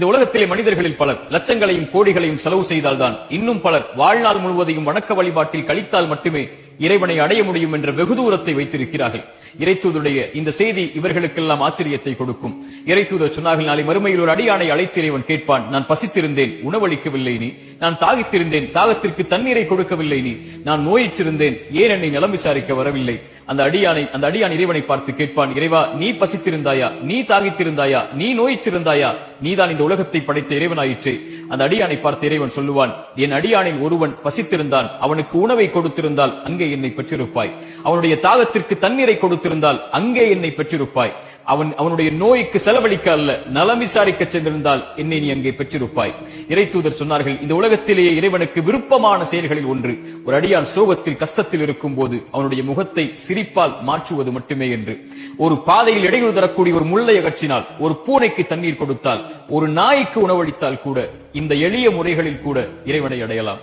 இந்த உலகத்திலே மனிதர்களில் பலர் லட்சங்களையும் கோடிகளையும் செலவு செய்தால்தான், இன்னும் பலர் வாழ்நாள் முழுவதையும் வணக்க வழிபாட்டில் கழித்தால் மட்டுமே இறைவனை அடைய முடியும் என்ற வெகு தூரத்தை வைத்திருக்கிறார்கள். இறைத்தூதருடைய இந்த செய்தி இவர்களுக்கெல்லாம் ஆச்சரியத்தை கொடுக்கும். இறைத்தூதர் சொன்னார்கள், நாளை மறுமையில் ஒரு அடியானை அழைத்து இறைவன் கேட்பான், நான் பசித்திருந்தேன், உணவளிக்கவில்லை நீ. நான் தாகித்திருந்தேன், தாகத்திற்கு தண்ணீரை கொடுக்கவில்லை நீ. நான் நோயிற்றிருந்தேன், ஏன் என்னை நலம் விசாரிக்க வரவில்லை? அந்த அடியான் இறைவனை பார்த்து கேட்பான், இறைவா, நீ பசித்திருந்தாயா, நீ தாகித்திருந்தாயா, நீ நோயிற்றிருந்தாயா? நீதான் இந்த உலகத்தை படைத்த இறைவனாயிற்றே. அந்த அடியானை பார்த்து இறைவன் சொல்லுவான், என் அடியானில் ஒருவன் பசித்திருந்தான், அவனுக்கு உணவை கொடுத்திருந்தால் அங்கே என்னை பெற்றிருப்பாய். அவனுடைய தாகத்திற்கு தண்ணீரை கொடுத்திருந்தால் அங்கே என்னை பெற்றிருப்பாய். அவனுடைய நோய்க்கு செலவழிக்க அல்ல, நலம் விசாரிக்க சென்றிருந்தால் என்னை நீ அங்கே பெற்றிருப்பாய். இறைத்தூதர் சொன்னார்கள், இந்த உலகத்திலேயே இறைவனுக்கு விருப்பமான செயல்களில் ஒன்று ஒரு அடியான் சோகத்தில் கஷ்டத்தில் இருக்கும் போது அவனுடைய முகத்தை சிரிப்பால் மாற்றுவது மட்டுமே என்று. ஒரு பாதையில் இடையூறு தரக்கூடிய ஒரு முள்ளை அகற்றினால், ஒரு பூனைக்கு தண்ணீர் கொடுத்தால், ஒரு நாய்க்கு உணவளித்தால் கூட, இந்த எளிய முறைகளில் கூட இறைவனை அடையலாம்.